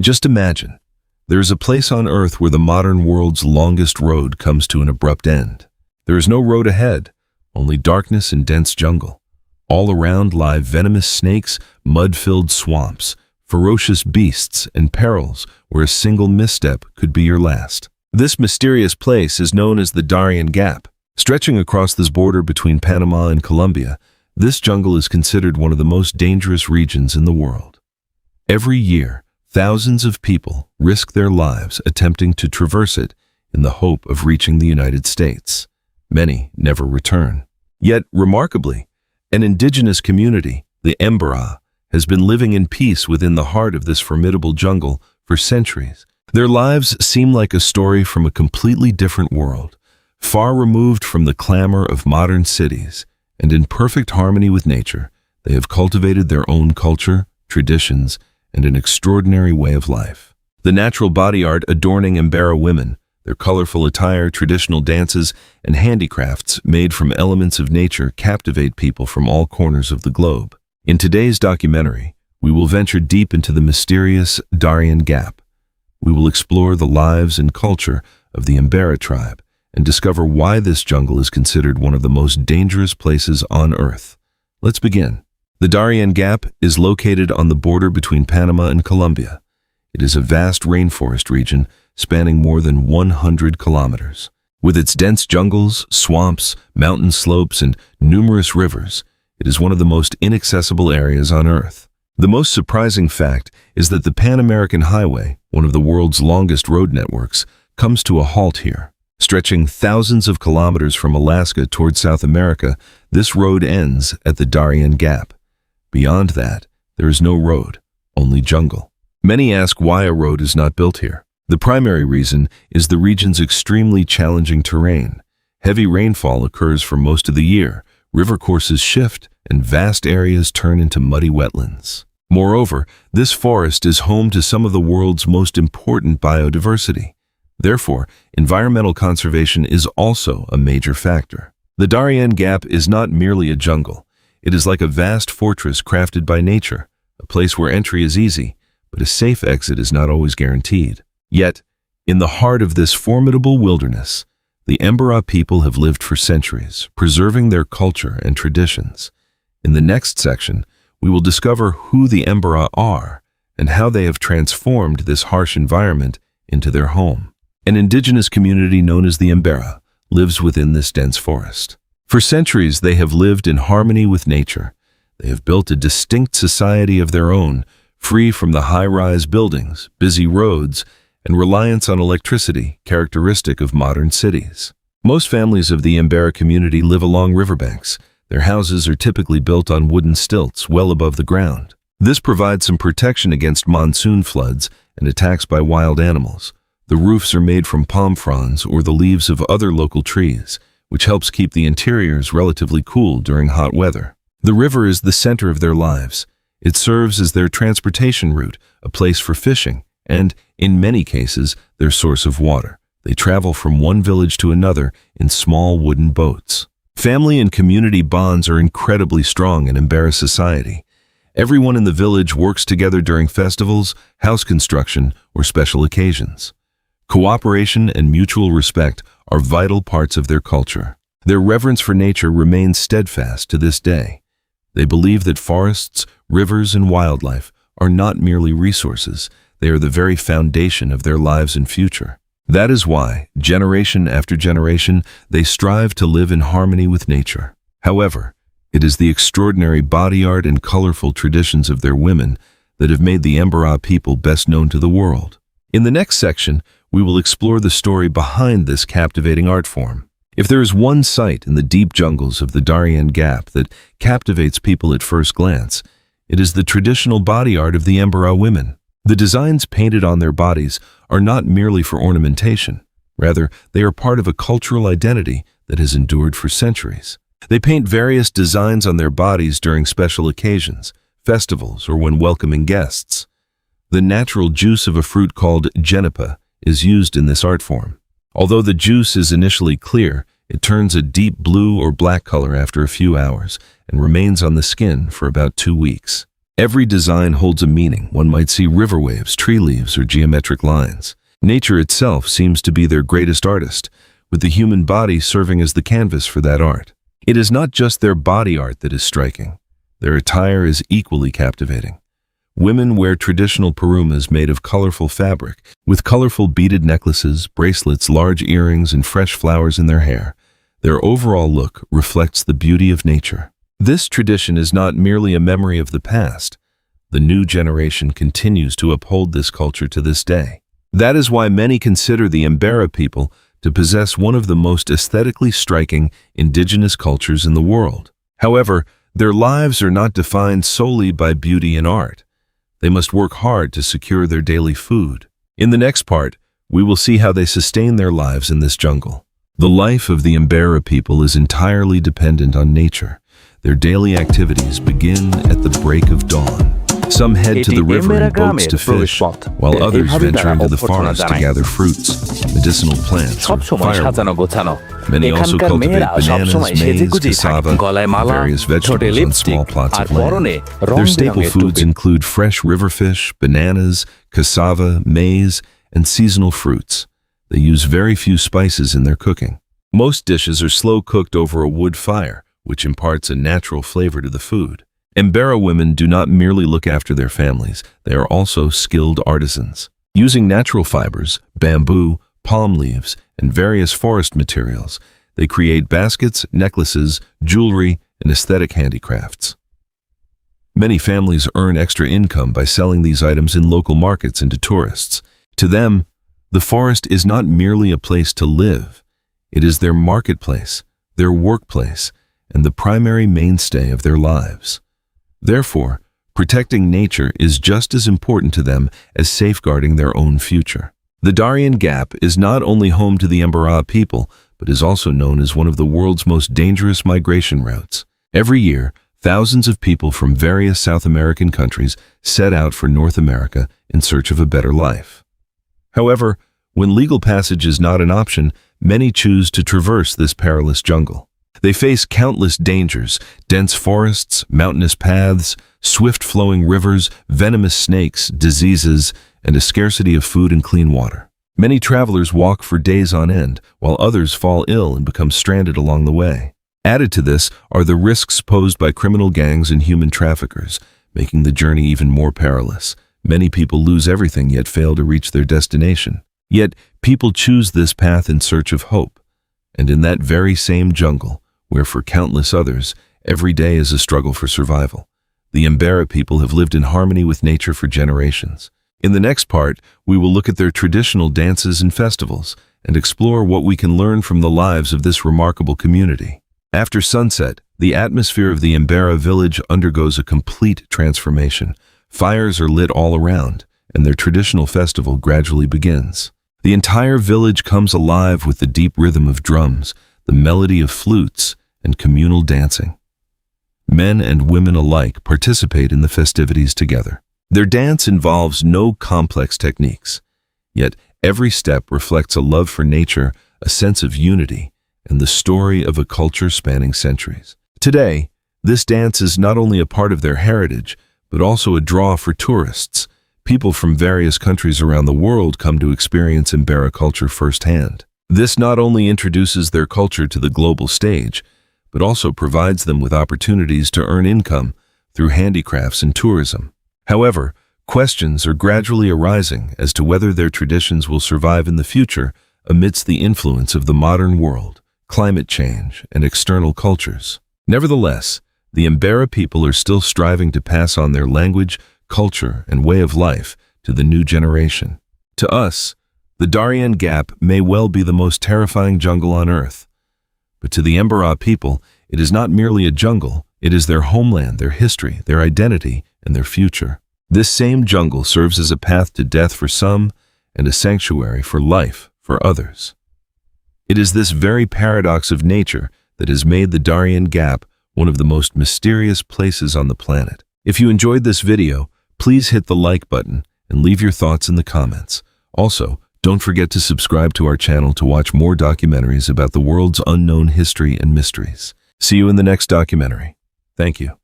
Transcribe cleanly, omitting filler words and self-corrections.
Just imagine, there is a place on Earth where the modern world's longest road comes to an abrupt end. There is no road ahead, only darkness and dense jungle. All around lie venomous snakes, mud-filled swamps, ferocious beasts, and perils where a single misstep could be your last. This mysterious place is known as the Darién Gap. Stretching across this border between Panama and Colombia, this jungle is considered one of the most dangerous regions in the world. Every year, thousands of people risk their lives attempting to traverse it in the hope of reaching the United States. Many never return. Yet, remarkably, an indigenous community, the Emberá, has been living in peace within the heart of this formidable jungle for centuries. Their lives seem like a story from a completely different world, far removed from the clamor of modern cities, and in perfect harmony with nature. They have cultivated their own culture, traditions, and an extraordinary way of life. The natural body art adorning Emberá women, their colorful attire, traditional dances, and handicrafts made from elements of nature captivate people from all corners of the globe. In today's documentary, we will venture deep into the mysterious Darién Gap. We will explore the lives and culture of the Emberá tribe and discover why this jungle is considered one of the most dangerous places on Earth. Let's begin. The Darién Gap is located on the border between Panama and Colombia. It is a vast rainforest region spanning more than 100 kilometers. With its dense jungles, swamps, mountain slopes, and numerous rivers, it is one of the most inaccessible areas on Earth. The most surprising fact is that the Pan-American Highway, one of the world's longest road networks, comes to a halt here. Stretching thousands of kilometers from Alaska toward South America, this road ends at the Darién Gap. Beyond that, there is no road, only jungle. Many ask why a road is not built here. The primary reason is the region's extremely challenging terrain. Heavy rainfall occurs for most of the year, river courses shift, and vast areas turn into muddy wetlands. Moreover, this forest is home to some of the world's most important biodiversity. Therefore, environmental conservation is also a major factor. The Darién Gap is not merely a jungle. It is like a vast fortress crafted by nature, a place where entry is easy, but a safe exit is not always guaranteed. Yet, in the heart of this formidable wilderness, the Emberá people have lived for centuries, preserving their culture and traditions. In the next section, we will discover who the Emberá are and how they have transformed this harsh environment into their home. An indigenous community known as the Emberá lives within this dense forest. For centuries, they have lived in harmony with nature. They have built a distinct society of their own, free from the high-rise buildings, busy roads, and reliance on electricity characteristic of modern cities. Most families of the Emberá community live along riverbanks. Their houses are typically built on wooden stilts well above the ground. This provides some protection against monsoon floods and attacks by wild animals. The roofs are made from palm fronds or the leaves of other local trees, which helps keep the interiors relatively cool during hot weather. The river is the center of their lives. It serves as their transportation route, a place for fishing, and, in many cases, their source of water. They travel from one village to another in small wooden boats. Family and community bonds are incredibly strong in Emberá society. Everyone in the village works together during festivals, house construction, or special occasions. Cooperation and mutual respect are vital parts of their culture. Their reverence for nature remains steadfast to this day. They believe that forests, rivers, and wildlife are not merely resources. They are the very foundation of their lives and future. That is why, generation after generation, they strive to live in harmony with nature. However, it is the extraordinary body art and colorful traditions of their women that have made the Emberá people best known to the world. In the next section, we will explore the story behind this captivating art form. If there is one sight in the deep jungles of the Darién Gap that captivates people at first glance, it is the traditional body art of the Emberá women. The designs painted on their bodies are not merely for ornamentation. Rather, they are part of a cultural identity that has endured for centuries. They paint various designs on their bodies during special occasions, festivals, or when welcoming guests. The natural juice of a fruit called jenipa is used in this art form. Although the juice is initially clear, it turns a deep blue or black color after a few hours and remains on the skin for about 2 weeks. Every design holds a meaning. One might see river waves, tree leaves, or geometric lines. Nature itself seems to be their greatest artist, with the human body serving as the canvas for that art. It is not just their body art that is striking. Their attire is equally captivating. Women wear traditional perumas made of colorful fabric, with colorful beaded necklaces, bracelets, large earrings, and fresh flowers in their hair. Their overall look reflects the beauty of nature. This tradition is not merely a memory of the past. The new generation continues to uphold this culture to this day. That is why many consider the Emberá people to possess one of the most aesthetically striking indigenous cultures in the world. However, their lives are not defined solely by beauty and art. They must work hard to secure their daily food. In the next part, we will see how they sustain their lives in this jungle. The life of the Emberá people is entirely dependent on nature. Their daily activities begin at the break of dawn. Some head to the river in boats to fish, while others venture into the forest to gather fruits, medicinal plants, or firewood. Many also cultivate bananas, maize, cassava, and various vegetables on small plots of land. Their staple foods include fresh river fish, bananas, cassava, maize, and seasonal fruits. They use very few spices in their cooking. Most dishes are slow cooked over a wood fire, which imparts a natural flavor to the food. Emberá women do not merely look after their families, they are also skilled artisans. Using natural fibers, bamboo, palm leaves, and various forest materials, they create baskets, necklaces, jewelry, and aesthetic handicrafts. Many families earn extra income by selling these items in local markets and to tourists. To them, the forest is not merely a place to live. It is their marketplace, their workplace, and the primary mainstay of their lives. Therefore, protecting nature is just as important to them as safeguarding their own future. The Darién Gap is not only home to the Emberá people, but is also known as one of the world's most dangerous migration routes. Every year, thousands of people from various South American countries set out for North America in search of a better life. However, when legal passage is not an option, many choose to traverse this perilous jungle. They face countless dangers: dense forests, mountainous paths, swift-flowing rivers, venomous snakes, diseases, and a scarcity of food and clean water. Many travelers walk for days on end, while others fall ill and become stranded along the way. Added to this are the risks posed by criminal gangs and human traffickers, making the journey even more perilous. Many people lose everything yet fail to reach their destination. Yet, people choose this path in search of hope. And in that very same jungle, where for countless others, every day is a struggle for survival, the Emberá people have lived in harmony with nature for generations. In the next part, we will look at their traditional dances and festivals, and explore what we can learn from the lives of this remarkable community. After sunset, the atmosphere of the Emberá village undergoes a complete transformation. Fires are lit all around, and their traditional festival gradually begins. The entire village comes alive with the deep rhythm of drums, the melody of flutes, and communal dancing. Men and women alike participate in the festivities together. Their dance involves no complex techniques, yet every step reflects a love for nature, a sense of unity, and the story of a culture spanning centuries. Today, this dance is not only a part of their heritage, but also a draw for tourists. People from various countries around the world come to experience Emberá culture firsthand. This not only introduces their culture to the global stage, but also provides them with opportunities to earn income through handicrafts and tourism. However, questions are gradually arising as to whether their traditions will survive in the future amidst the influence of the modern world, climate change, and external cultures. Nevertheless, the Emberá people are still striving to pass on their language, culture, and way of life to the new generation. To us, the Darién Gap may well be the most terrifying jungle on Earth. But to the Emberá people, it is not merely a jungle, it is their homeland, their history, their identity, and their future. This same jungle serves as a path to death for some and a sanctuary for life for others. It is this very paradox of nature that has made the Darién Gap one of the most mysterious places on the planet. If you enjoyed this video, please hit the like button and leave your thoughts in the comments. Also, don't forget to subscribe to our channel to watch more documentaries about the world's unknown history and mysteries. See you in the next documentary. Thank you.